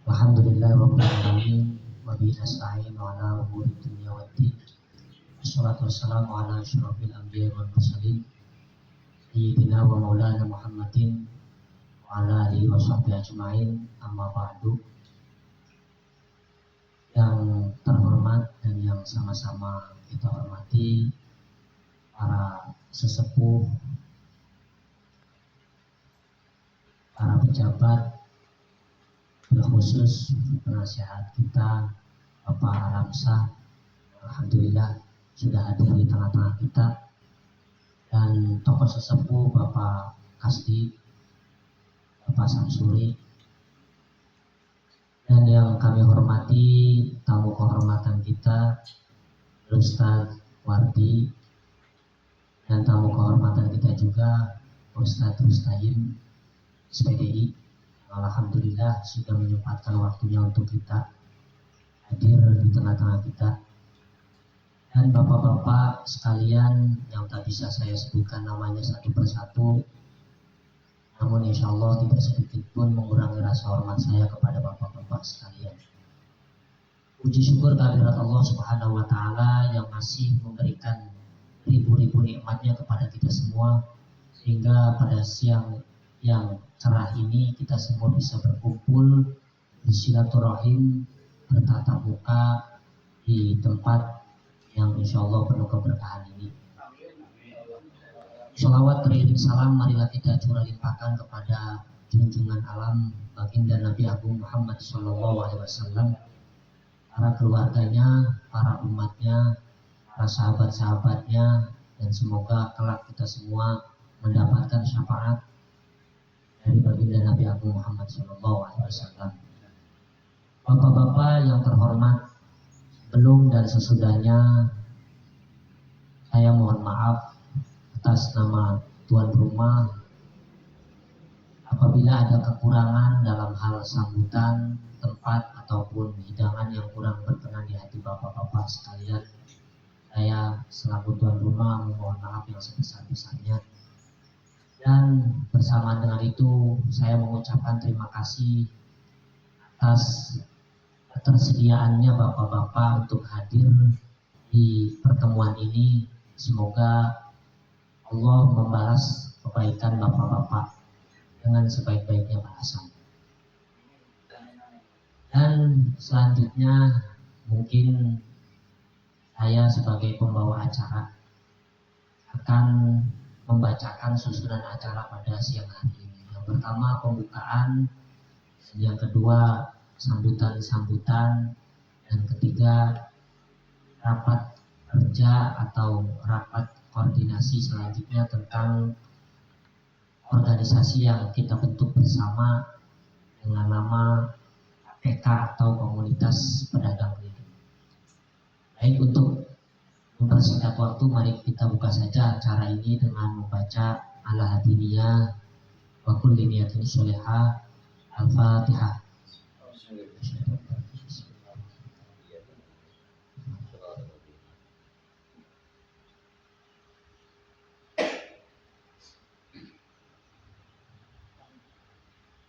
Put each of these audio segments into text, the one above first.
Alhamdulillahirabbil alamin wa bihi nasta'inu ala umuri dunya waddin. Wassalatu wassalamu ala asyrofil anbiya'i wal mursalin sayyidina wa maulana Muhammadin wa ala alihi wa sahbihi ajma'in. Amma ba'du. Yang terhormat dan yang sama-sama kita hormati para sesepuh, para pejabat, khusus penasihat kita Bapak Alamsah, alhamdulillah sudah hadir di tengah-tengah kita, dan tokoh sesepuh Bapak Kasdi, Bapak Samsuri, dan yang kami hormati tamu kehormatan kita Ustadz Wardi, dan tamu kehormatan kita juga Ustadz Rustayim SPDI. Alhamdulillah sudah menyempatkan waktunya untuk kita hadir di tengah-tengah kita. Dan bapak-bapak sekalian yang tak bisa saya sebutkan namanya satu persatu, namun insya Allah tidak sedikit pun mengurangi rasa hormat saya kepada bapak-bapak sekalian. Puji syukur kehadirat Allah Subhanahu wa Ta'ala yang masih memberikan ribu-ribu nikmatnya kepada kita semua, sehingga pada siang yang cerah ini kita semua bisa berkumpul di silaturahim, bertatap muka di tempat yang insya Allah penuh keberkahan ini. Sholawat teriring salam marilah kita curah limpahkan kepada junjungan alam baginda Nabi Agung Muhammad SAW, para keluarganya, para umatnya, para sahabat-sahabatnya, dan semoga kelak kita semua mendapatkan syafaat dari baginda Nabi Agung Muhammad SAW. Bapak-bapak yang terhormat, sebelum dan sesudahnya saya mohon maaf atas nama tuan rumah apabila ada kekurangan dalam hal sambutan, tempat ataupun hidangan yang kurang berkenan di hati bapak-bapak sekalian. Saya selaku tuan rumah mohon maaf yang sebesar-besarnya. Dan bersamaan dengan itu saya mengucapkan terima kasih atas ketersediaannya bapak-bapak untuk hadir di pertemuan ini. Semoga Allah membalas kebaikan bapak-bapak dengan sebaik-baiknya balasan. Dan selanjutnya mungkin saya sebagai pembawa acara akan membacakan susunan acara pada siang hari ini. Yang pertama pembukaan, yang kedua sambutan-sambutan, dan ketiga rapat kerja atau rapat koordinasi selanjutnya tentang organisasi yang kita bentuk bersama dengan nama PK atau Komunitas Pedagang Keliling. Baik, untuk mempersingkat waktu, mari kita buka saja acara ini dengan membaca ala hadiniyah wa kulli niyatin sholihah. Al-Fatihah.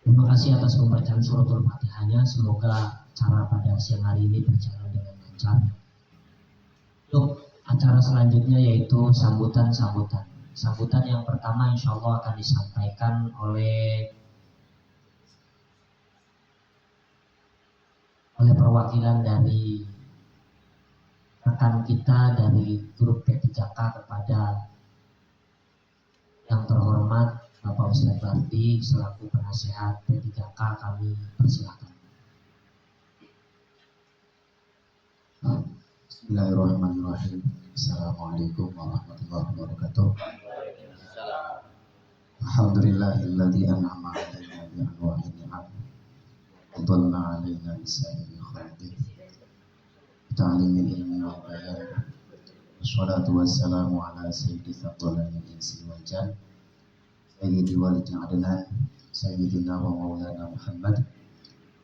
Terima kasih atas pembacaan suratul Fatihahnya. Semoga acara pada siang hari ini berjalan dengan lancar. Untuk acara selanjutnya yaitu sambutan-sambutan. Sambutan yang pertama insya Allah akan disampaikan oleh perwakilan dari rekan kita dari grup P3K kepada yang terhormat Bapak Ustadz Bardi selaku penasihat P3K, kami persilakan. Bismillahirrahmanirrahim. Assalamualaikum warahmatullahi wabarakatuh. Alhamdulillahilladzi an'ama 'alaina bi anwa'in ni'am wa dhanna 'alaina bisa'il khair. Ta'limil ilmi wal bayan. Wassalatu wassalamu ala sayyidi fadlil insi wal jan. Sayyidi walid adnan, sayyidina wa maulana Muhammad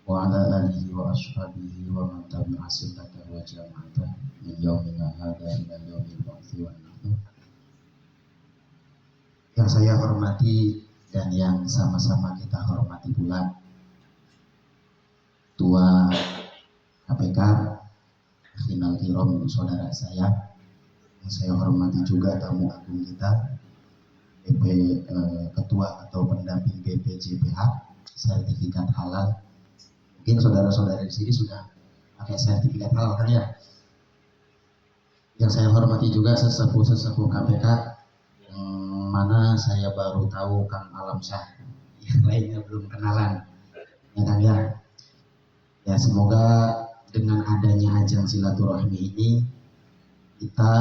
wa ala alihi wa ashabihi wa man tabi'a sunnatahu wa jama'atahu min yaumina hadza ila yaumil ba'tsi wan nusyur. Yang saya hormati dan yang sama-sama kita hormati pula Ketua KPK Akhinal Kirom, saudara saya yang saya hormati juga tamu agung kita BP Ketua atau pendamping BPJPH sertifikat halal. Mungkin saudara-saudara di sini sudah pakai sertifikat halal kan ya. Yang saya hormati juga sesepuh KPK yang mana saya baru tahu Kang Alam Syah, yang lainnya belum kenalan ya kan ya. Ya semoga dengan adanya ajang silaturahmi ini kita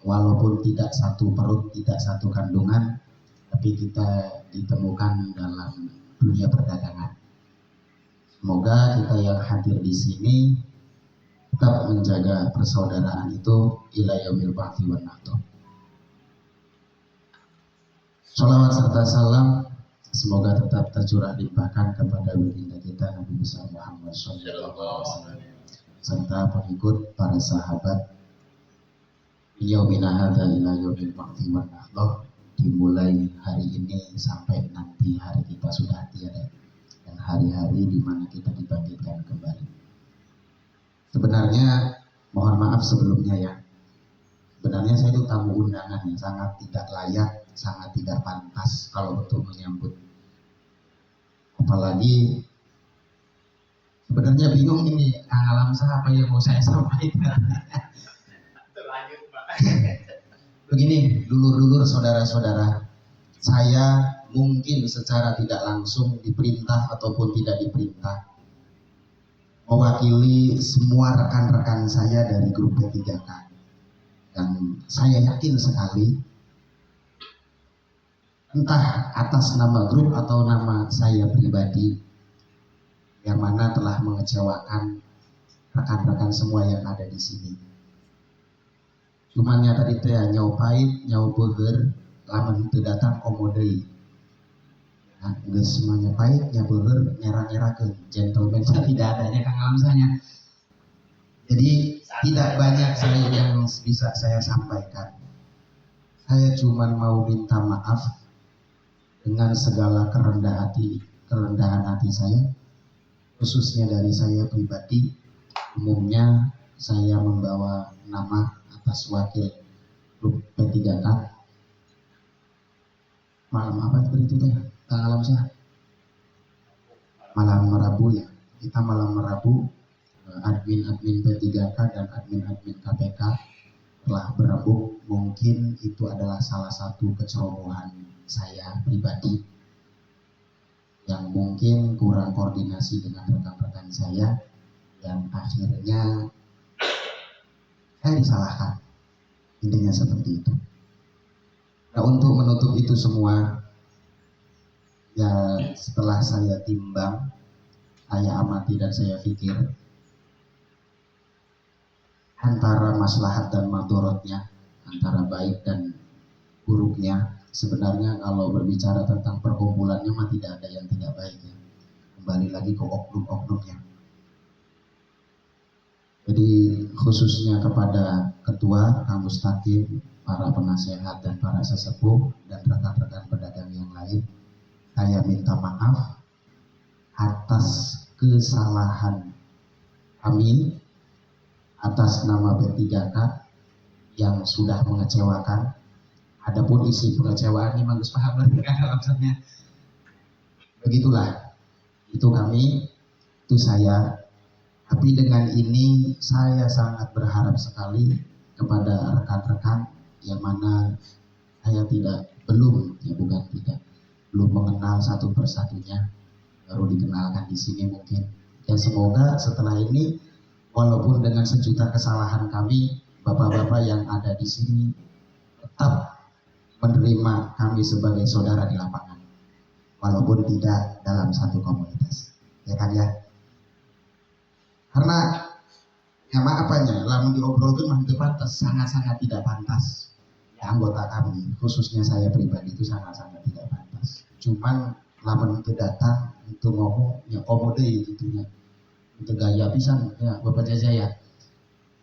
walaupun tidak satu perut, tidak satu kandungan, tapi kita ditemukan dalam dunia perdagangan. Semoga kita yang hadir di sini tetap menjaga persaudaraan itu ila yaumil ba'tsi wan nahdhah. Shalawat serta salam semoga tetap tercurah limpahkan kepada baginda kita Nabi besar Muhammad SAW serta pengikut para sahabat yaumina hadza ila yaumil ba'tsi wan nahdhah, dimulai hari ini sampai nanti hari kita sudah tiada dan hari-hari di mana kita dibangkitkan kembali. Sebenarnya mohon maaf sebelumnya ya. Sebenarnya saya itu tamu undangan yang sangat tidak layak, sangat tidak pantas kalau untuk menyambut. Apalagi sebenarnya bingung ini Kang Alam Syah apa yang mau saya sampaikan. Begini, dulur-dulur saudara-saudara, saya mungkin secara tidak langsung diperintah ataupun tidak diperintah mewakili semua rekan-rekan saya dari grup P3K, dan saya yakin sekali entah atas nama grup atau nama saya pribadi yang mana telah mengecewakan rekan-rekan semua yang ada di sini. Cuman tadi teh nyau pahit, nyau beger, lamun teu datang komodei. Nah, geus semuanya pahit, nya beger, nyerah-nyerahkeun. Gentleman tidak adanya Kang Alam Syahnya. Jadi tidak banyak saya yang bisa saya sampaikan. Saya cuma mau minta maaf dengan segala kerendahan hati saya, khususnya dari saya pribadi. Umumnya saya membawa nama atas wakil grup P3K. Malam apa seperti itu teh, Kang Alam Syah? Malam Rabu ya. Kita malam Rabu admin-admin P3K dan admin-admin KPK telah berembuk. Mungkin itu adalah salah satu kecerobohan saya pribadi yang mungkin kurang koordinasi dengan rekan-rekan saya dan akhirnya saya disalahkan. Intinya seperti itu. Nah, untuk menutup itu semua, ya setelah saya timbang, saya amati dan saya pikir antara maslahat dan madorotnya, antara baik dan buruknya, sebenarnya kalau berbicara tentang perkumpulannya mah tidak ada yang tidak baik ya. Kembali lagi ke oknum-oknumnya. Jadi khususnya kepada ketua, Kang Mustaqim, para penasehat dan para sesepuh dan rekan-rekan pedagang yang lain, saya minta maaf atas kesalahan kami atas nama P3K yang sudah mengecewakan. Adapun isi pengecewaan ini bagus paham kan maksudnya. Begitulah, itu kami, itu saya. Tapi dengan ini saya sangat berharap sekali kepada rekan-rekan yang mana saya belum mengenal satu persatunya, baru dikenalkan di sini mungkin. Dan semoga setelah ini, walaupun dengan sejuta kesalahan kami, bapak-bapak yang ada di sini tetap menerima kami sebagai saudara di lapangan, walaupun tidak dalam satu komunitas, ya kan ya? Karena ya maafnya, lamun diobrolkan mah itu pantas, sangat-sangat tidak pantas. Ya, anggota kami, khususnya saya pribadi itu sangat-sangat tidak pantas. Cuman lamun itu datang, itu ngomong, ya komode itunya. Itu gaya pisan, ya Bapak Jaja ya.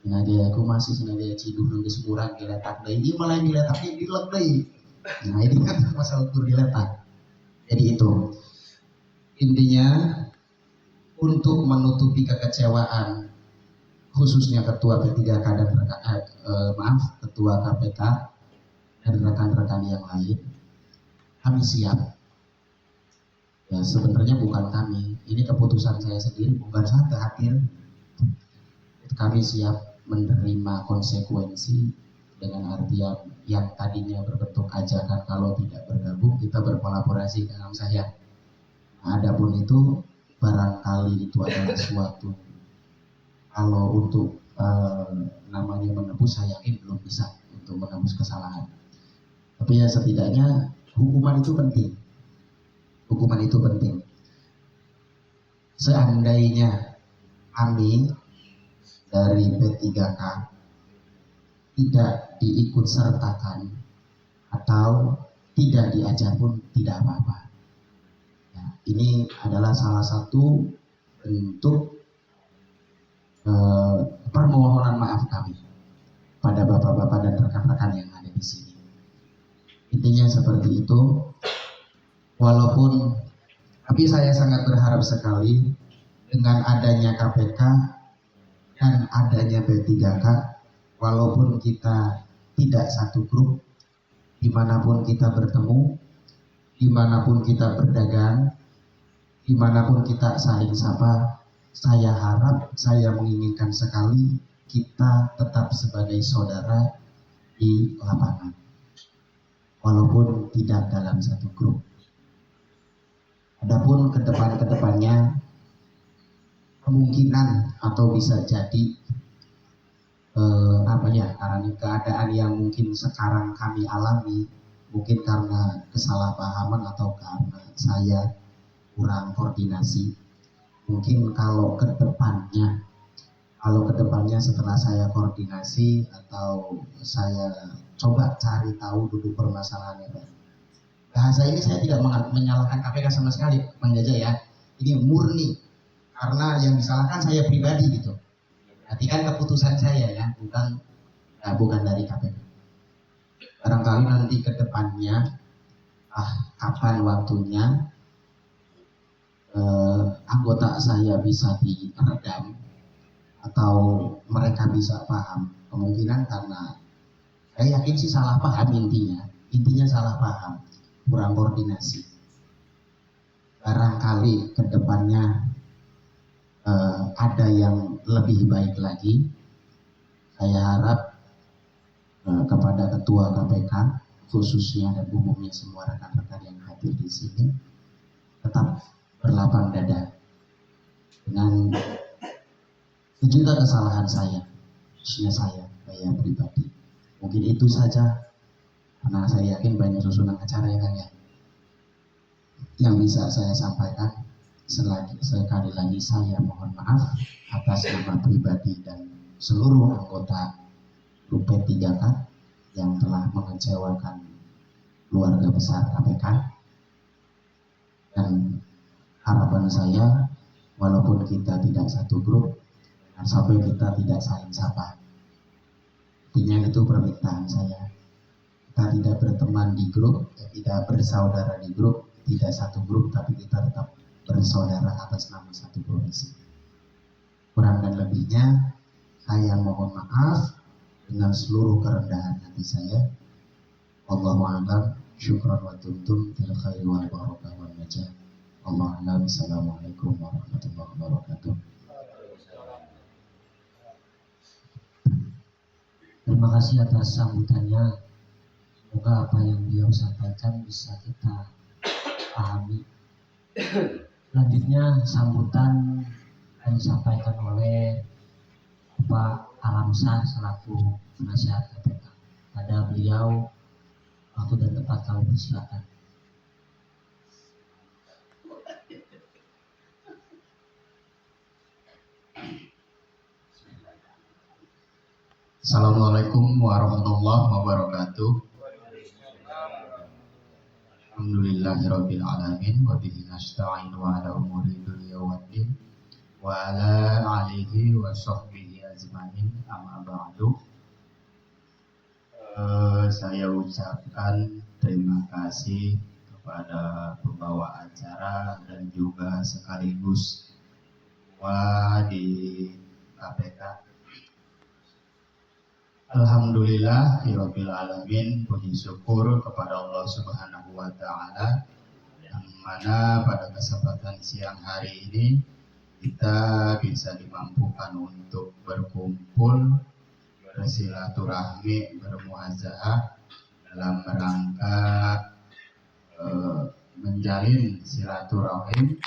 Nah dia aku masih sengaja ciduh nunggu semurang diletak deh. Ini malah diletak ini dilek deh. Nah ini kan masalah ukur diletak. untuk menutupi kekecewaan khususnya ketua P3K dan ketua KPK dan rekan-rekan yang lain, kami siap. Ya sebenarnya bukan kami, ini keputusan saya sendiri, bukan saya hadir. Kami siap menerima konsekuensi dengan artian yang tadinya berbentuk ajakan kalau tidak bergabung kita berkolaborasi dengan saya. Nah, adapun itu barangkali itu adalah suatu kalau untuk namanya menebus, saya yakin belum bisa untuk menebus kesalahan. Tapi ya setidaknya hukuman itu penting. Hukuman itu penting. Seandainya kami dari P3K tidak diikut sertakan atau tidak diajar pun tidak apa-apa. Ya, ini adalah salah satu bentuk permohonan maaf kami pada bapak-bapak dan rekan-rekan yang ada di sini. Intinya seperti itu. Walaupun, tapi saya sangat berharap sekali dengan adanya KPK dan adanya P3K, walaupun kita tidak satu grup, dimanapun kita bertemu, dimanapun kita berdagang, dimanapun kita saling sapa, saya harap, saya menginginkan sekali kita tetap sebagai saudara di lapangan, walaupun tidak dalam satu grup. Adapun kedepannya kemungkinan atau bisa jadi karena keadaan yang mungkin sekarang kami alami, mungkin karena kesalahpahaman atau karena saya kurang koordinasi. Mungkin kalau kedepannya setelah saya koordinasi atau saya coba cari tahu duduk permasalahannya, bahasa ini saya tidak menyalahkan KPK sama sekali, menjajah ya. Ini murni karena yang disalahkan saya pribadi gitu. Nanti kan keputusan saya ya, bukan dari KPK. Barangkali nanti ke depannya, kapan waktunya anggota saya bisa diredam atau mereka bisa paham. Kemungkinan karena saya yakin sih salah paham intinya salah paham, kurang koordinasi. Barangkali ke depannya ada yang lebih baik lagi. Saya harap kepada Ketua KPK khususnya dan umumnya semua rekan-rekan yang hadir di sini tetap berlapang dada dengan sejuta kesalahan saya, khususnya saya pribadi. Mungkin itu saja, karena saya yakin banyak susunan acara yang bisa saya sampaikan. Sekali lagi saya mohon maaf atas nama pribadi dan seluruh anggota grup P3K yang telah mengecewakan keluarga besar KPK. Dan harapan saya, walaupun kita tidak satu grup, sampai kita tidak saling sapa. Intinya itu permintaan saya. Kita tidak berteman di grup, tidak bersaudara di grup, tidak satu grup, tapi kita tetap bersaudara atas nama satu profesi. Kurang dan lebihnya saya mohon maaf dengan seluruh kerendahan hati saya. Allahu a'lam, syukran wa tuntum til khairi wal barakah wal najah. Allahu a'lam. Assalamualaikum warahmatullahi wabarakatuh. Terima kasih atas sambutannya. Semoga apa yang beliau sampaikan bisa kita pahami. Selanjutnya sambutan yang disampaikan oleh Pak Alamsah selaku penasihat KPK. Pada beliau waktu dan tempat kami persilakan. Assalamualaikum warahmatullahi wabarakatuh. Alhamdulillahirabbil alamin wa bihi nasta'inu ala umuri dunya waddin wa ala alihi wa sahbihi ajmain, amma ba'du. Saya ucapkan terima kasih kepada pembawa acara dan juga sekaligus semua di KPK. Alhamdulillahirabbil alamin, puji syukur kepada Allah Subhanahu wa taala yang mana pada kesempatan siang hari ini kita bisa dimampukan untuk berkumpul, bersilaturahmi, bermuazahah dalam rangka menjalin silaturahim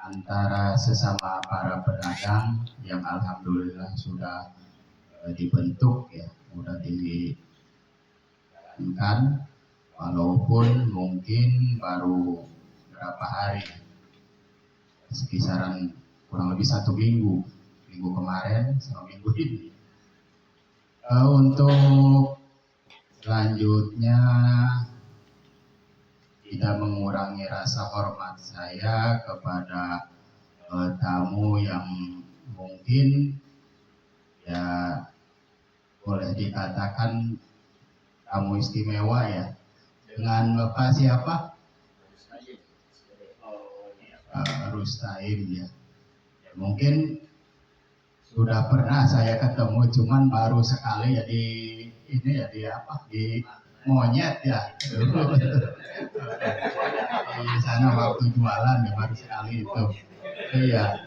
antara sesama para pedagang yang alhamdulillah sudah dibentuk ya, sudah dijalankan walaupun mungkin baru berapa hari, sekisaran kurang lebih 1 minggu kemarin sama minggu ini. Untuk selanjutnya tidak mengurangi rasa hormat saya kepada tamu yang mungkin ya boleh dikatakan tamu istimewa ya, dengan Bapak siapa? Rustaim ya. Mungkin sudah pernah saya ketemu, cuman baru sekali ya di Monyet ya. Di sana waktu jualan ya baru sekali itu. Iya.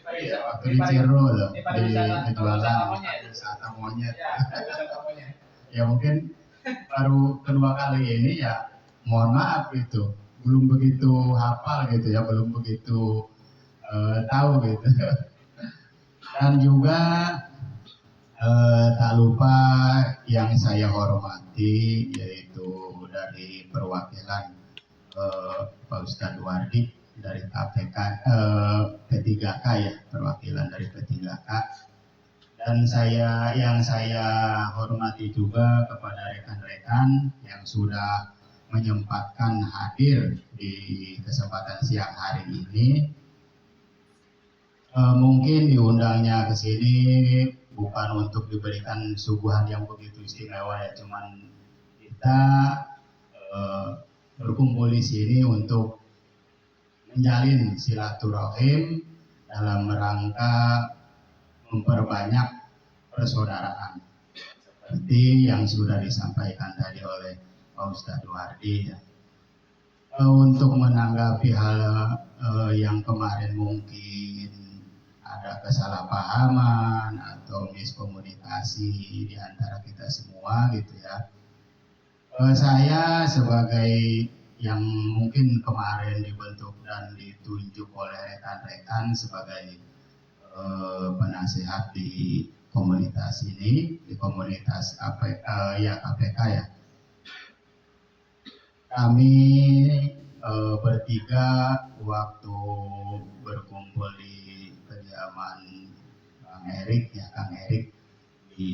Iya, waktu di Ciro loh, di jualan wisata monyet. Ya mungkin baru kedua kali ini ya, mohon maaf itu, belum begitu hafal gitu ya, belum begitu tahu gitu. Dan juga tak lupa yang saya hormati yaitu dari perwakilan Pak Ustadz Wardi dari KPK P3K ya, perwakilan dari P3K. Dan yang saya hormati juga kepada rekan-rekan yang sudah menyempatkan hadir di kesempatan siang hari ini. Mungkin diundangnya ke sini bukan untuk diberikan suguhan yang begitu istimewa ya, cuman kita berkumpul di sini untuk menjalin silaturahim dalam rangka memperbanyak persaudaraan seperti yang sudah disampaikan tadi oleh Pak Ustadz Wardi ya. Untuk menanggapi hal yang kemarin mungkin ada kesalahpahaman atau miskomunikasi di antara kita semua gitu ya. Saya sebagai yang mungkin kemarin dibentuk dan ditunjuk oleh rekan-rekan sebagai penasihat di komunitas ini, di komunitas KPK ya. Kami bertiga waktu berkumpul di kediaman Kang Erik di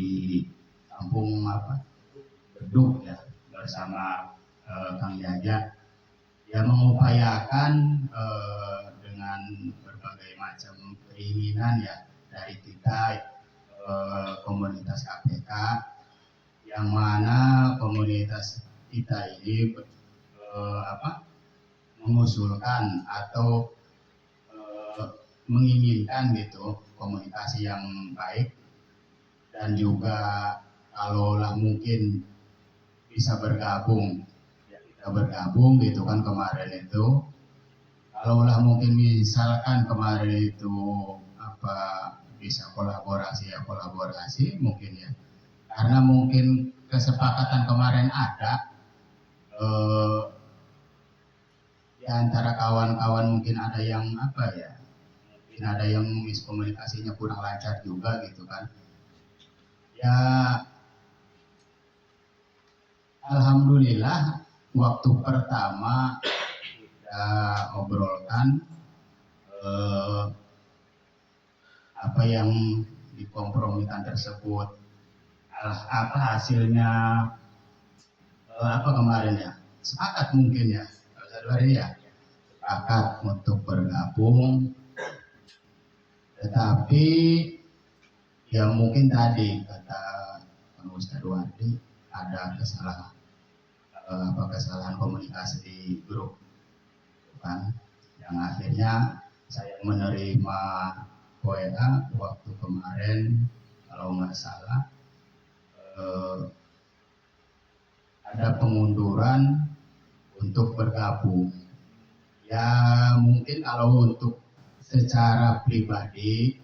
kampung Beduk ya, bersama Kang Jaja ya, mengupayakan dengan berbagai macam keinginan ya dari kita komunitas KPK, yang mana komunitas kita ini mengusulkan atau menginginkan gitu komunikasi yang baik, dan juga kalaulah mungkin bisa bergabung ya, kita bergabung gitu kan. Kemarin itu kalaulah mungkin misalkan kemarin itu bisa kolaborasi ya kolaborasi mungkin ya, karena mungkin kesepakatan kemarin ada di antara kawan-kawan, mungkin ada yang mungkin ada yang miskomunikasinya kurang lancar juga gitu kan ya. Alhamdulillah waktu pertama kita obrolkan apa yang dikompromikan tersebut, hasilnya kemarin ya, sepakat mungkin ya, sepakat untuk bergabung, tetapi ya mungkin tadi kata Pak Ustadz Wardi ada kesalahan komunikasi di grup kan, yang akhirnya saya menerima WA waktu kemarin kalau nggak salah ada pengunduran untuk bergabung. Ya mungkin kalau untuk secara pribadi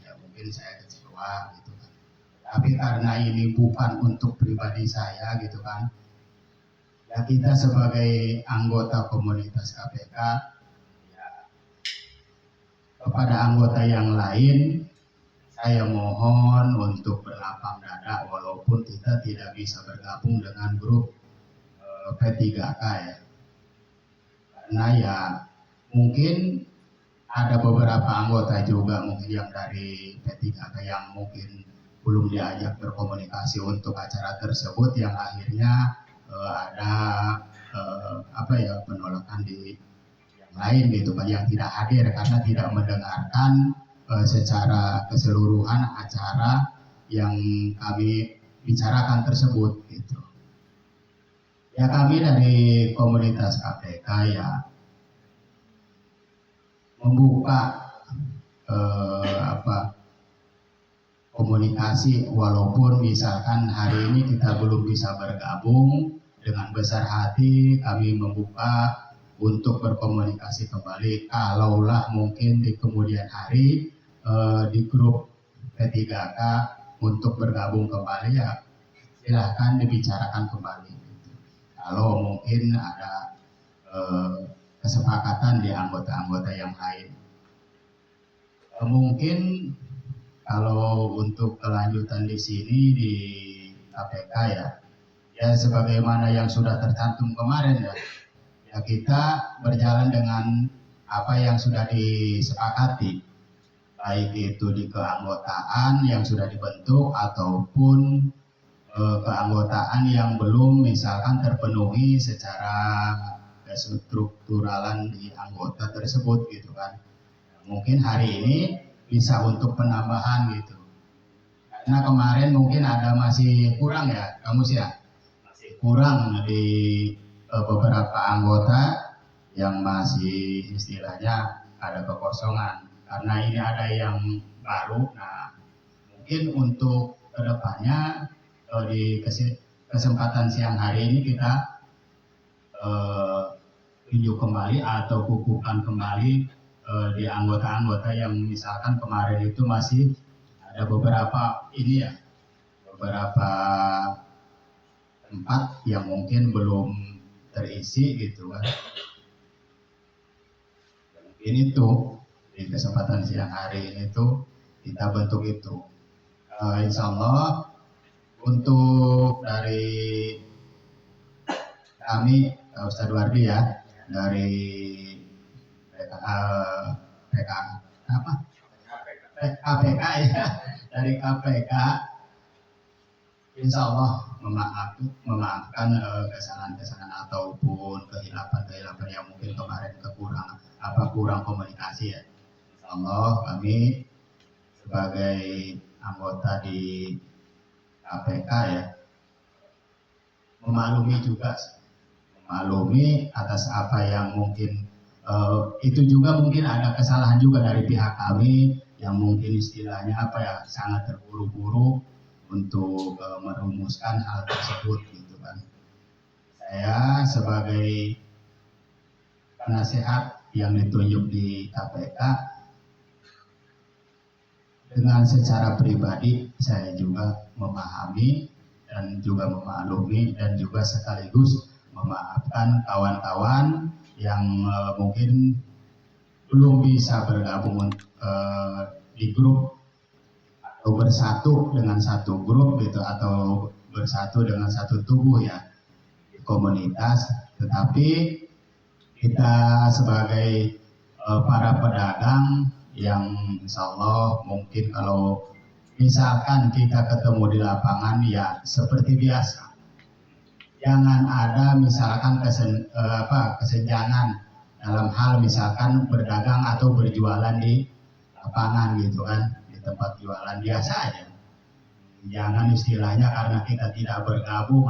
ya mungkin saya kecewa gitu kan. Tapi karena ini bukan untuk pribadi saya gitu kan. Ya kita sebagai anggota komunitas KPK ya, kepada anggota yang lain saya mohon untuk berlapang dada walaupun kita tidak bisa bergabung dengan grup P3K ya. Karena ya mungkin ada beberapa anggota juga mungkin yang dari P3K yang mungkin belum diajak berkomunikasi untuk acara tersebut yang akhirnya ada penolakan di yang lain gitu kan, yang tidak hadir karena tidak mendengarkan secara keseluruhan acara yang kami bicarakan tersebut gitu. Ya kami dari komunitas KPK ya membuka komunikasi walaupun misalkan hari ini kita belum bisa bergabung, dengan besar hati kami membuka untuk berkomunikasi kembali kalaulah mungkin di kemudian hari di grup P3K untuk bergabung kembali ya silahkan dibicarakan kembali. Kalau mungkin ada kesepakatan di anggota-anggota yang lain. Mungkin kalau untuk kelanjutan di sini di KPK ya sebagaimana yang sudah tercantum kemarin ya kita berjalan dengan apa yang sudah disepakati, baik itu di keanggotaan yang sudah dibentuk ataupun keanggotaan yang belum misalkan terpenuhi secara kestrukturalan di anggota tersebut gitu kan. Mungkin hari ini bisa untuk penambahan gitu. Karena kemarin mungkin ada masih kurang ya, kamu sih ya, masih kurang di beberapa anggota yang masih istilahnya ada kekosongan. Karena ini ada yang baru, nah mungkin untuk kedepannya di kesempatan siang hari ini kita tunjuk kembali atau kukuhkan kembali di anggota-anggota yang misalkan kemarin itu masih ada beberapa beberapa tempat yang mungkin belum terisi gitu kan. Mungkin itu di kesempatan siang hari ini tuh kita bentuk itu. Insya Allah untuk dari kami Ustadz Wardi ya dari KPK ya, dari KPK Insya Allah memaafkan kesalahan-kesalahan ataupun kehilapan yang mungkin kemarin kurang komunikasi ya. Insya Allah kami sebagai anggota di KPK ya memaklumi atas apa yang mungkin itu juga mungkin ada kesalahan juga dari pihak kami yang mungkin istilahnya sangat terburu-buru untuk merumuskan hal tersebut gitu kan. Saya sebagai penasehat yang ditunjuk di KPK dengan secara pribadi saya juga memahami dan juga memaklumi dan juga sekaligus memaafkan kawan-kawan yang mungkin belum bisa bergabung di grup atau bersatu dengan satu grup gitu atau bersatu dengan satu tubuh ya di komunitas, tetapi kita sebagai para pedagang yang insya Allah mungkin kalau misalkan kita ketemu di lapangan ya seperti biasa, jangan ada misalkan kesenjangan dalam hal misalkan berdagang atau berjualan di lapangan gitu kan, di tempat jualan biasa aja. Jangan istilahnya karena kita tidak bergabung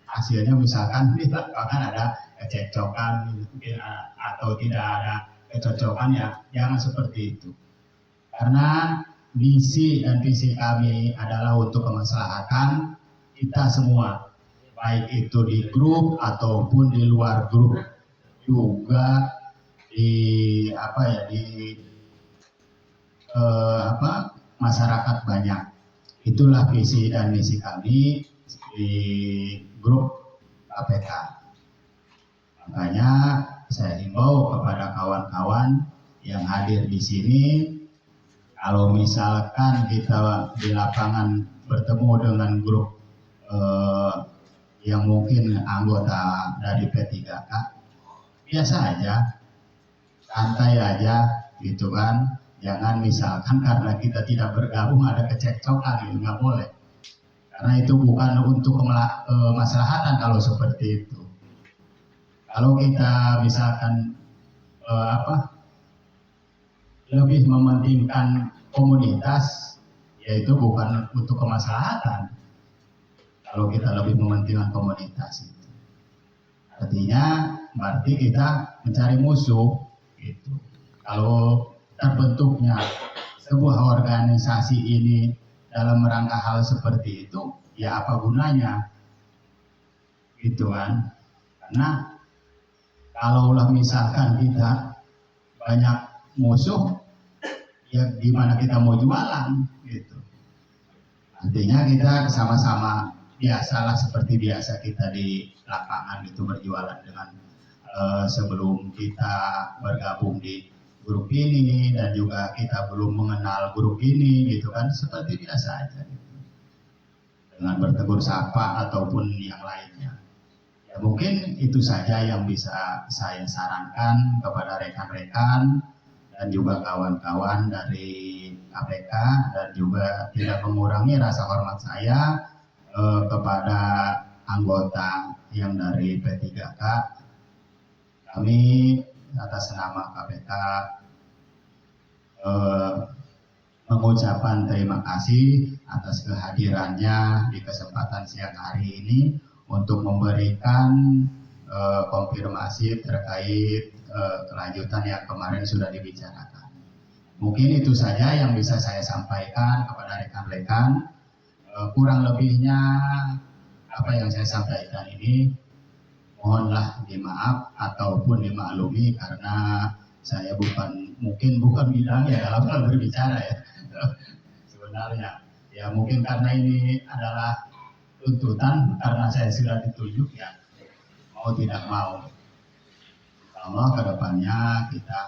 hasilnya misalkan di lapangan ada kecekcokan atau tidak ada kecocokan ya jangan seperti itu. Karena misi dan visi kami adalah untuk kemaslahatan kita semua, baik itu di grup ataupun di luar grup, juga di masyarakat banyak. Itulah visi dan misi kami di grup KPK. Makanya saya himbau kepada kawan-kawan yang hadir di sini, kalau misalkan kita di lapangan bertemu dengan grup yang mungkin anggota dari P3K, biasa aja, santai aja gitu kan. Jangan misalkan karena kita tidak bergabung ada kecekcokan, itu nggak boleh. Karena itu bukan untuk kemaslahatan kalau seperti itu. Kalau kita misalkan lebih mementingkan komunitas, yaitu bukan untuk kemaslahatan. Kalau kita lebih mementingkan komunitas itu, artinya berarti kita mencari musuh gitu. Kalau terbentuknya sebuah organisasi ini dalam rangka hal seperti itu, ya apa gunanya gitu kan. Karena kalaulah misalkan kita banyak musuh, ya gimana kita mau jualan gitu. Artinya kita sama-sama biasalah seperti biasa kita di lapangan itu berjualan dengan sebelum kita bergabung di grup ini dan juga kita belum mengenal grup ini gitu kan, seperti biasa aja gitu. Dengan bertegur sapa ataupun yang lainnya. Ya mungkin itu saja yang bisa saya sarankan kepada rekan-rekan dan juga kawan-kawan dari KPK, dan juga tidak mengurangi rasa hormat saya kepada anggota yang dari P3K. Kami atas nama KPK mengucapkan terima kasih atas kehadirannya di kesempatan siang hari ini untuk memberikan konfirmasi terkait kelanjutan yang kemarin sudah dibicarakan. Mungkin itu saja yang bisa saya sampaikan kepada rekan-rekan. Kurang lebihnya apa yang saya sampaikan ini mohonlah dimaaf ataupun dimaklumi, karena saya mungkin bukan bidangnya dalam hal berbicara ya. Sebenarnya ya mungkin karena ini adalah tuntutan, karena saya sudah ditunjuk ya mau tidak mau. Insya ke depannya kita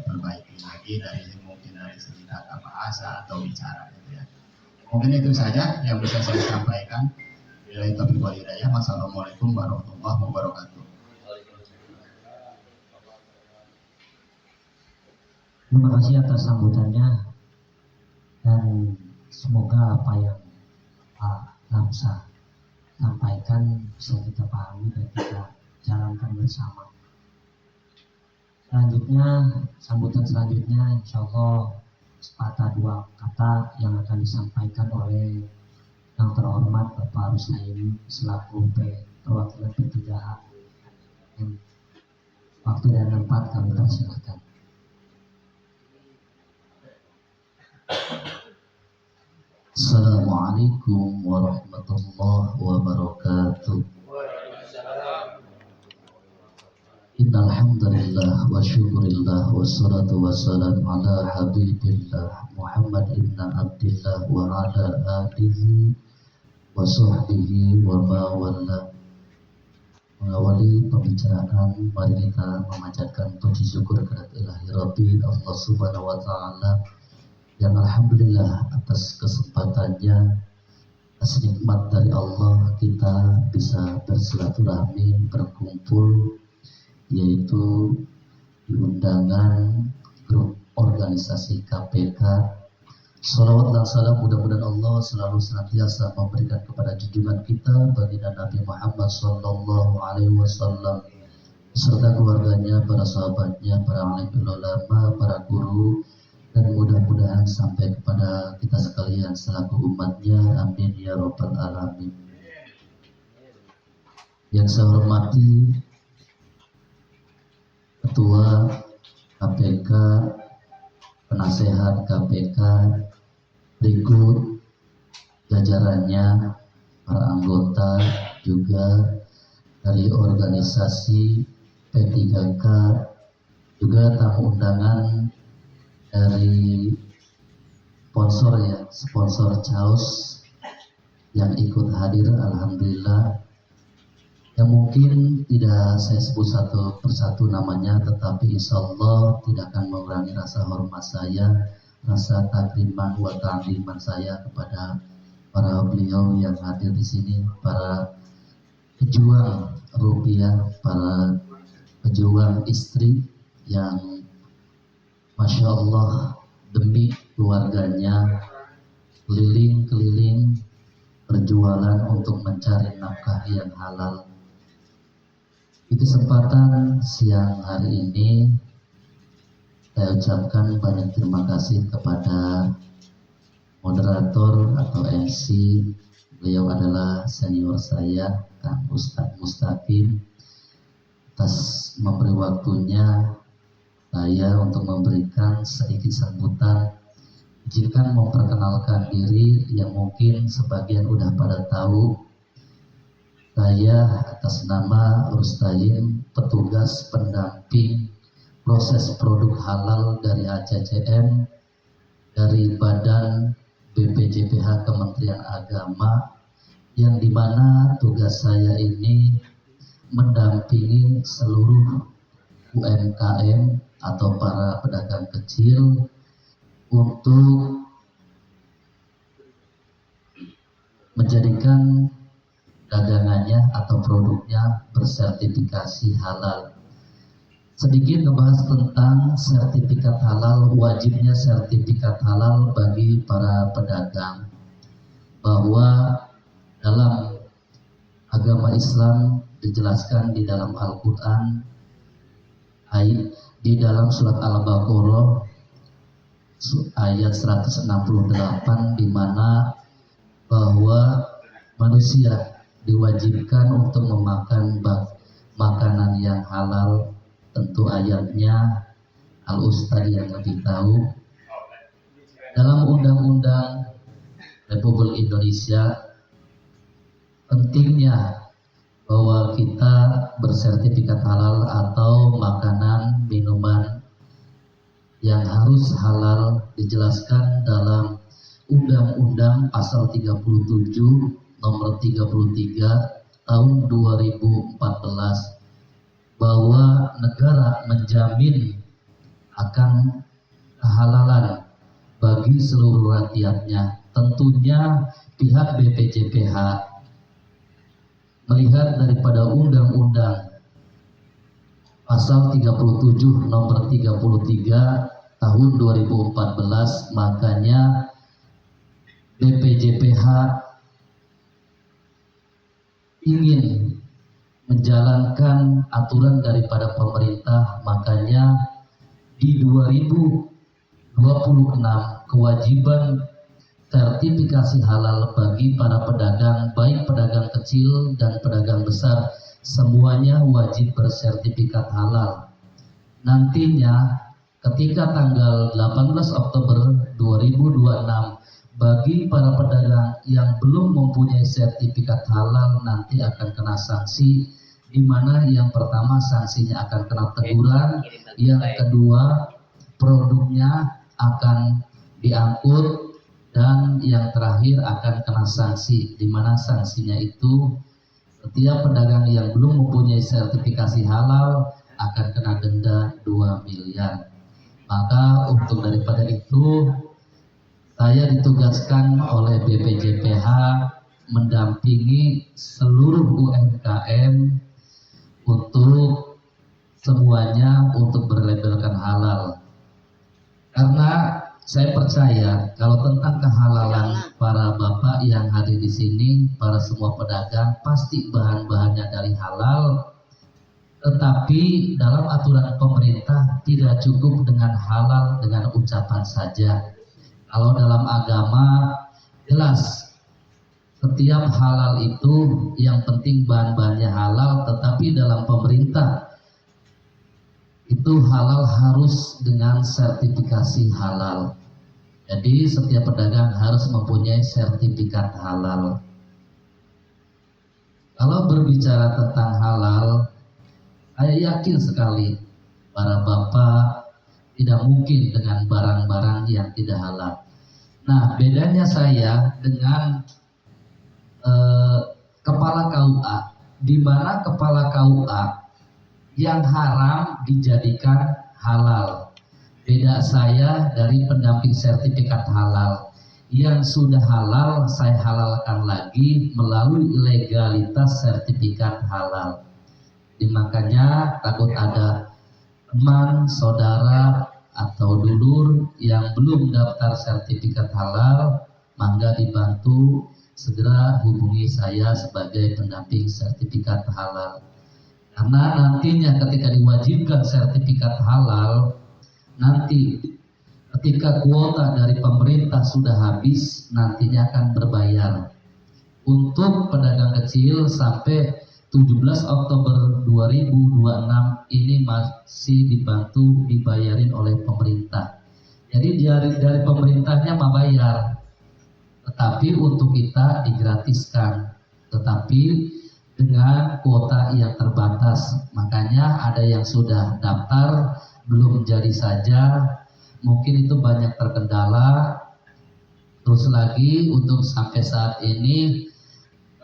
perbaiki lagi dari segi tata bahasa atau bicara gitu ya. Mungkin itu saja yang bisa saya sampaikan. Billahi taufiq wal hidayah. Wassalamualaikum warahmatullahi wabarakatuh. Terima kasih atas sambutannya, dan semoga apa yang Pak Lamsa sampaikan bisa kita pahami dan kita jalankan bersama. Selanjutnya, sambutan selanjutnya insya Allah sepatah dua kata yang akan disampaikan oleh yang terhormat Bapak Rusnaini selaku perwakilan P3H. Waktu dan tempat kami persilakan. Assalamualaikum warahmatullahi wabarakatuh. Innal hamdalillah wa syukurillah wassalatu wassalamu ala habibillah Muhammad ibn Abdillah wa ala alihi wa sahbihi wa mawalla. Mengawali pembicaraan, mari kita memanjatkan puji syukur kepada Ilahi Rabbi Allah Subhanahu wa taala yang alhamdulillah atas kesempatannya, atas nikmat dari Allah kita bisa bersilaturahmi, berkumpul, yaitu di undangan grup organisasi KPK. Salawat dan salam mudah-mudahan Allah selalu senantiasa memberikan kepada junjungan kita baginda Nabi Muhammad sallallahu alaihi wasallam serta keluarganya, para sahabatnya, para alim ulama, para guru, dan mudah-mudahan sampai kepada kita sekalian selaku umatnya. Amin ya rabbal alamin. Yang saya hormati Ketua KPK, penasehat KPK, berikut jajarannya, para anggota juga dari organisasi P3K, juga tamu undangan dari sponsor Chaos yang ikut hadir, alhamdulillah. Yang mungkin tidak saya sebut satu persatu namanya, tetapi insya Allah tidak akan mengurangi rasa hormat saya, rasa takriman wa ta'liman saya kepada para beliau yang hadir di sini, para pejuang rupiah, para pejuang istri yang Masya Allah demi keluarganya keliling-keliling berjualan untuk mencari nafkah yang halal. Di kesempatan siang hari ini saya ucapkan banyak terima kasih kepada moderator atau MC. Beliau adalah senior saya, Kang Ustadz Mustaqim, atas memberi waktunya saya untuk memberikan sedikit sambutan. Izinkan memperkenalkan diri yang mungkin sebagian udah pada tahu. Saya atas nama Rustain, petugas pendamping proses produk halal dari ACCM, dari Badan BPJPH Kementerian Agama, yang dimana tugas saya ini mendampingi seluruh UMKM atau para pedagang kecil untuk menjadikan dagangannya atau produknya bersertifikasi halal. Sedikit membahas tentang sertifikat halal, wajibnya sertifikat halal bagi para pedagang, bahwa dalam agama Islam dijelaskan di dalam Al-Quran, di dalam surat Al-Baqarah ayat 168, di mana bahwa manusia diwajibkan untuk memakan makanan yang halal. Tentu ayatnya Al-Ustadz yang lebih tahu. Dalam Undang-Undang Republik Indonesia, pentingnya bahwa kita bersertifikat halal atau makanan, minuman yang harus halal dijelaskan dalam Undang-Undang Pasal 37 Nomor 33 Tahun 2014, bahwa negara menjamin akan kehalalan bagi seluruh rakyatnya. Tentunya pihak BPJPH melihat daripada Undang-Undang Pasal 37 Nomor 33 Tahun 2014, makanya BPJPH ingin menjalankan aturan daripada pemerintah. Makanya di 2026 kewajiban sertifikasi halal bagi para pedagang, baik pedagang kecil dan pedagang besar, semuanya wajib bersertifikat halal. Nantinya ketika tanggal 18 Oktober 2026, bagi para pedagang yang belum mempunyai sertifikat halal nanti akan kena sanksi, di mana yang pertama sanksinya akan kena teguran, yang kedua produknya akan diangkut, dan yang terakhir akan kena sanksi, di mana sanksinya itu setiap pedagang yang belum mempunyai sertifikasi halal akan kena denda 2 miliar. Maka untuk daripada itu, saya ditugaskan oleh BPJPH mendampingi seluruh UMKM untuk semuanya untuk berlabelkan halal. Karena saya percaya kalau tentang kehalalan para bapak yang hadir di sini, para semua pedagang pasti bahan-bahannya dari halal. Tetapi dalam aturan pemerintah tidak cukup dengan halal dengan ucapan saja. Kalau dalam agama jelas setiap halal itu yang penting bahan-bahannya halal, tetapi dalam pemerintah itu halal harus dengan sertifikasi halal. Jadi setiap pedagang harus mempunyai sertifikat halal. Kalau berbicara tentang halal, saya yakin sekali para bapak tidak mungkin dengan barang-barang yang tidak halal. Nah, bedanya saya dengan kepala KUA, di mana kepala KUA yang haram dijadikan halal. Beda saya dari pendamping sertifikat halal. Yang sudah halal saya halalkan lagi melalui legalitas sertifikat halal. Makanya takut ada teman, saudara, atau dulur yang belum daftar sertifikat halal, mangga dibantu segera hubungi saya sebagai pendamping sertifikat halal. Karena nantinya ketika diwajibkan sertifikat halal, nanti ketika kuota dari pemerintah sudah habis, nantinya akan berbayar. Untuk pedagang kecil sampai 17 Oktober 2026 ini masih dibantu dibayarin oleh pemerintah. Jadi dari pemerintahnya mau bayar, tetapi untuk kita digratiskan, tetapi dengan kuota yang terbatas. Makanya ada yang sudah daftar belum jadi saja, mungkin itu banyak terkendala. Terus lagi untuk sampai saat ini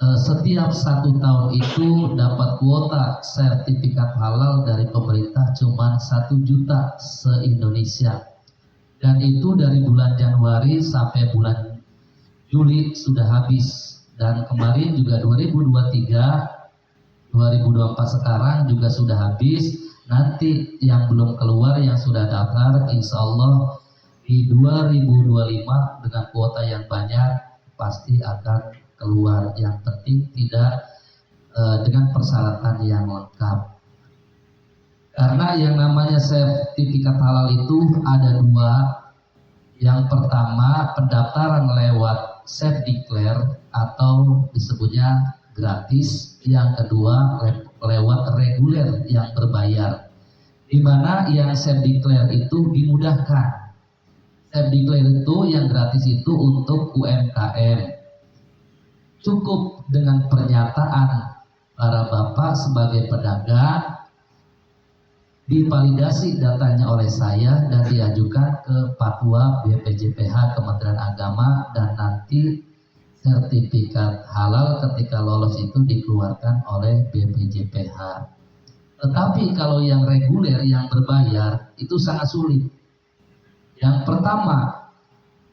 setiap 1 tahun itu dapat kuota sertifikat halal dari pemerintah cuma 1 juta se-Indonesia, dan itu dari bulan Januari sampai bulan Juli sudah habis. Dan kemarin juga 2023, 2024 sekarang juga sudah habis. Nanti yang belum keluar yang sudah daftar, insya Allah di 2025 dengan kuota yang banyak pasti akan keluar. Yang penting tidak dengan persyaratan yang lengkap. Karena yang namanya sertifikat halal itu ada 2. Yang pertama pendaftaran lewat self declare atau disebutnya gratis. Yang kedua lewat reguler yang berbayar, di mana yang self declare itu dimudahkan. Self declare itu yang gratis itu untuk UMKM. Cukup dengan pernyataan para bapak sebagai pedagang, divalidasi datanya oleh saya dan diajukan ke Fatwa BPJPH Kementerian Agama, dan nanti sertifikat halal ketika lolos itu dikeluarkan oleh BPJPH. Tetapi kalau yang reguler yang berbayar itu sangat sulit. Yang pertama,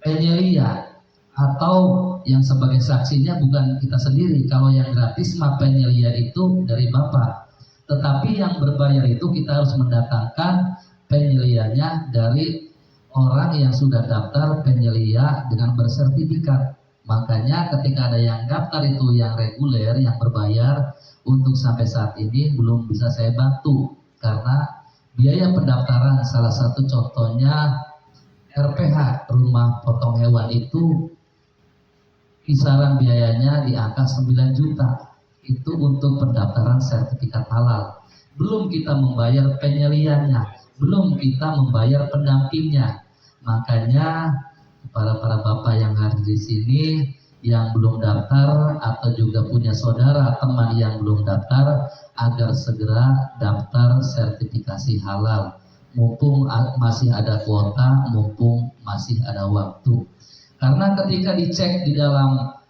penyelia atau yang sebagai saksinya bukan kita sendiri. Kalau yang gratis mah penyelia itu dari bapak. Tetapi yang berbayar itu kita harus mendatangkan penyelianya dari orang yang sudah daftar penyelia dengan bersertifikat. Makanya ketika ada yang daftar itu yang reguler, yang berbayar, untuk sampai saat ini belum bisa saya bantu. Karena biaya pendaftaran salah satu contohnya RPH, rumah potong hewan itu kisaran biayanya di angka 9 juta. Itu untuk pendaftaran sertifikat halal. Belum kita membayar penyelianya, belum kita membayar pendampingnya. Makanya para bapak yang hadir di sini yang belum daftar atau juga punya saudara teman yang belum daftar, agar segera daftar sertifikasi halal. Mumpung masih ada kuota, mumpung masih ada waktu. Karena ketika dicek di dalam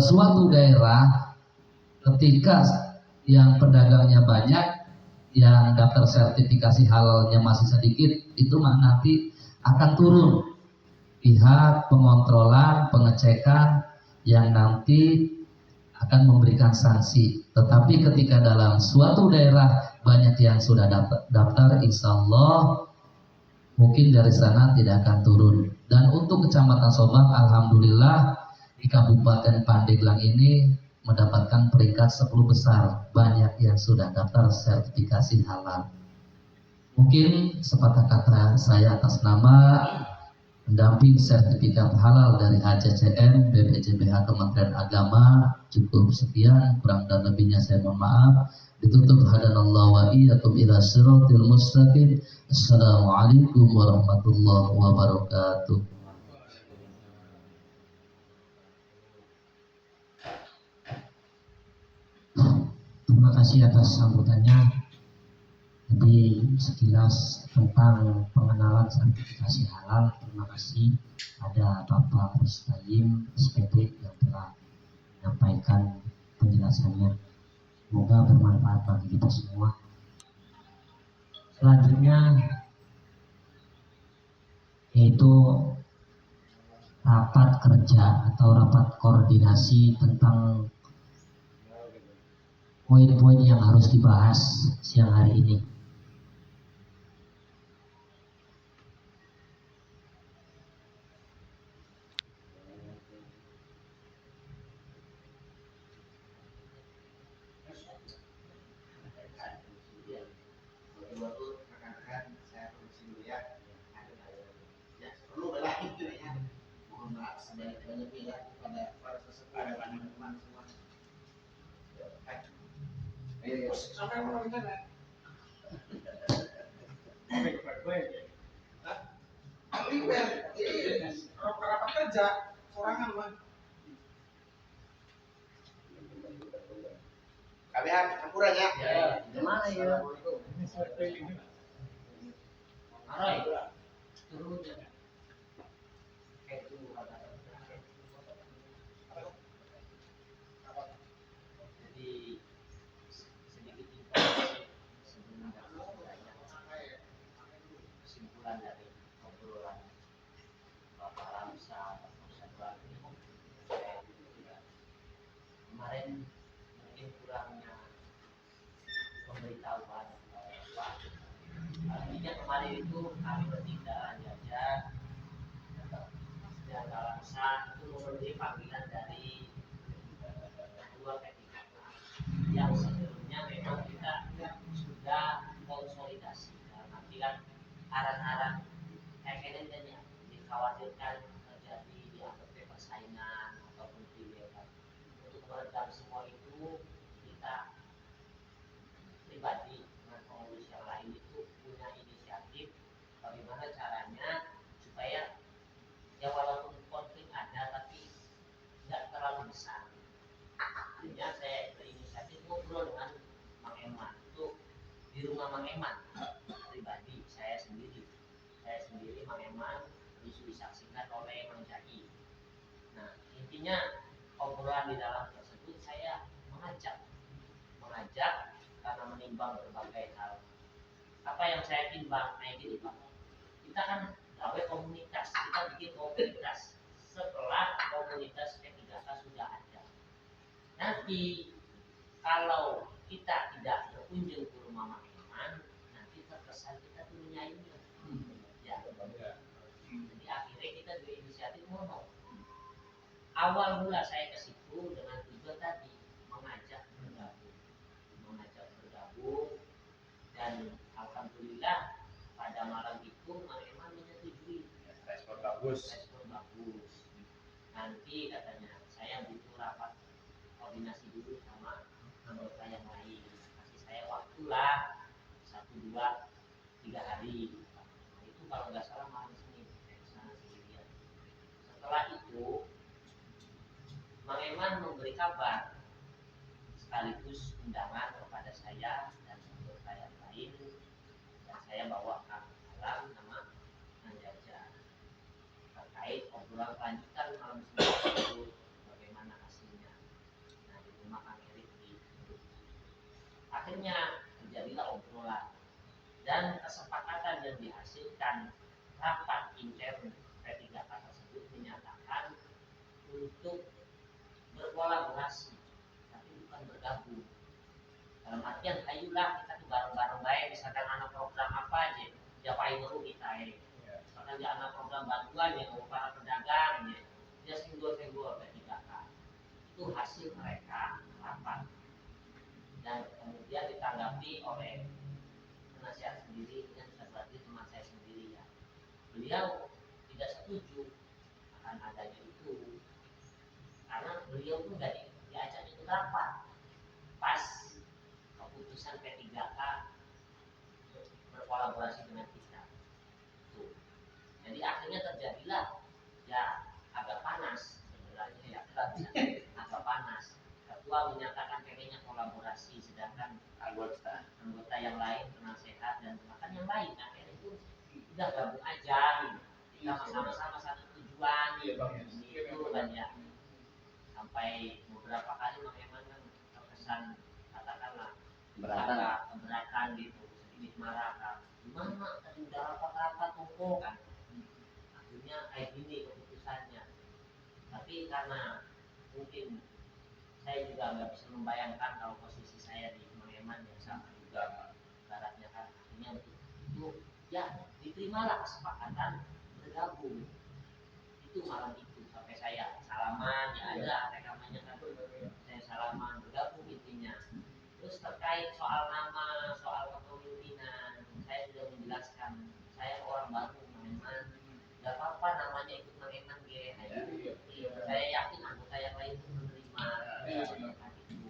suatu daerah, ketika yang pedagangnya banyak, yang daftar sertifikasi halalnya masih sedikit, itu nanti akan turun pihak pengontrolan, pengecekan yang nanti akan memberikan sanksi. Tetapi ketika dalam suatu daerah banyak yang sudah daftar, insya Allah mungkin dari sana tidak akan turun. Dan untuk Kecamatan Sobang, alhamdulillah di Kabupaten Pandeglang ini mendapatkan peringkat 10 besar. Banyak yang sudah daftar sertifikasi halal. Mungkin sepatah kata saya atas nama pendamping sertifikat halal dari HCCM BPJPH Kementerian Agama, cukup sekian, kurang dan lebihnya saya mohon maaf. ditutup hadanallahu wa iyyakum ila siratil mustaqim. Assalamualaikum warahmatullahi wabarakatuh. Terima kasih atas sambutannya. Jadi sekilas tentang pengenalan sertifikasi halal, terima kasih ada Bapak Rustajim SPD yang telah menyampaikan penjelasannya. Semoga bermanfaat bagi kita semua. Selanjutnya yaitu rapat kerja atau rapat koordinasi tentang poin-poin yang harus dibahas siang hari ini. Rapat kerja sorangan mah. Kalian campuran ya? Gimana ya? Aroy, turun ya. Jadi sedikit informasi sebelum kesimpulan dari obrolan Bapak Ramsa kemarin mungkin kurangnya pemberitahuan Pak. Artinya kemarin itu kami bertindak jajan dan Ramsa itu memenuhi panggilan dari dua P3K yang sebelumnya memang kita sudah konsolidasi dalam artian arah-arah ekonominya dikhawatirkan terjadi dianggap persaingan ataupun pilihan. Untuk meredam semua itu kita pribadi dengan pengurus yang lain itu punya inisiatif bagaimana caranya supaya ya walaupun konflik ada tapi tidak terlalu besar. Akhirnya saya berinisiatif ngobrol dengan Mang Eman itu di rumah Mang Eman pribadi saya sendiri Mang Eman disaksikan oleh Mang Jaki. Nah intinya obrolan di dalam tersebut saya mengajak karena menimbang berbagai hal. Apa yang saya timbang kayak gini Pak, kita kan gawe komunitas, kita bikin komunitas setelah komunitas P3K sudah ada. Nanti kalau kita tidak berkunjung ke rumah Mang Eman, nanti terkesan kita tuh menyaingi. Ya. Jadi akhirnya kita berinisiatif mono. Awal mula saya ke situ dengan tujuan tadi mengajak bergabung dan alhamdulillah pada malam itu Mang Eman menyetujui. Respon bagus. Nanti katanya saya butuh rapat koordinasi dulu sama anggota yang lain. Kasih saya waktu lah 1, 2, 3 hari. Nah, itu kalau nggak salah malam Senin saya kesana sendirian. Setelah itu Mang Eman memberi kabar sekaligus undangan kepada saya dan anggota yang lain, dan saya bawa kang dalam nama Nanjaja terkait obrolan lanjutan malam Senin itu bagaimana hasilnya. Nah di rumah Kang Erik di akhirnya terjadilah obrolan dan kesepakatan yang dihasilkan rapat intern P3K tersebut menyatakan untuk berkolaborasi tapi bukan bergabung. Dalam artian ayolah kita tuh bareng-bareng baik, misalkan anak program apa aja ya paling dulu kita misalkan di anak program bantuan yang para pedagang ya singgul P3K itu hasil mereka rapat dan kemudian ditanggapi oleh penasihat sendiri dan berarti teman saya sendiri ya. Beliau tidak setuju akan adanya itu karena beliau pun nggak diajak ikut rapat. Pas keputusan kolaborasi dengan kita. Tuh. Jadi akhirnya terjadilah ya agak panas sebenarnya ya, agak panas. Ketua menyatakan pengennya kolaborasi, sedangkan anggota yang lain, penasehat dan bahkan yang lain akhirnya itu udah gabung aja, kita sama-sama satu tujuan, itu kan ya. Sampai beberapa kali Bang Eman kan terkesan katakanlah keberatan gitu, sedikit marah kan. Gimana tadi udah rapat-rapat tuh kan, akhirnya kayak gini keputusannya. Tapi karena mungkin saya juga nggak bisa membayangkan kalau posisi saya di Bang Eman yang sama juga baratnya kan, akhirnya itu ya diterimalah kesepakatan bergabung. Itu malam itu sampai saya salaman, ya ada rekamannya kan, saya salaman bergabung intinya. Terus terkait soal nama, soal kepemimpinan, saya sudah menjelaskan saya orang baru Bang Eman, nggak apa-apa namanya ikut Bang Eman saya yakin anggota yang lain itu menerima itu.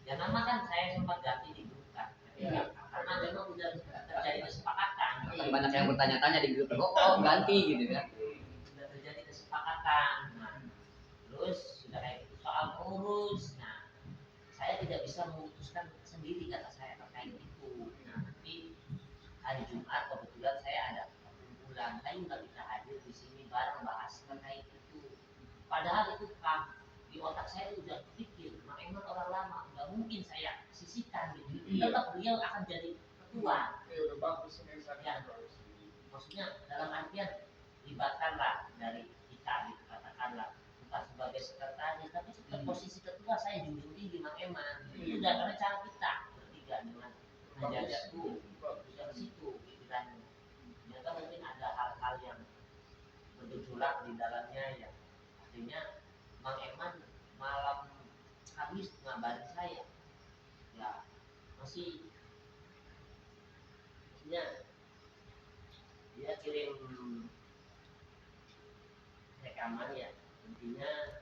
Ya nama kan saya sempat ganti di grup kan, karena memang sudah terjadi kesepakatan. Banyak yang bertanya-tanya di grup, oh ganti gitu kan. Sudah terjadi kesepakatan. Nah, terus sudah kayak gitu soal pengurus. Nah, saya tidak bisa memutuskan sendiri kata saya terkait itu. Nah, tapi hari Jumat kebetulan saya ada kumpulan, saya nggak bisa hadir di sini bareng bahas terkait itu. Padahal itu kan di otak saya itu udah berpikir, Bang Eman orang lama, nggak mungkin saya sisihkan gitu. Tetap beliau akan jadi ketua. Udah bagus ini Ya, maksudnya dalam artian libatkanlah dari kita gitu, katakanlah bukan sebagai sekretaris, tapi posisi ketua saya junjung tinggi Bang Eman. Itu udah karena cara kita bertiga dengan menjaga tuh bisa ke situ pikirannya. Ternyata mungkin ada hal-hal yang bergejolak di dalamnya ya. Akhirnya Bang Eman malam Kamis ngabarin saya, ya maksudnya dia kirim rekaman ya, intinya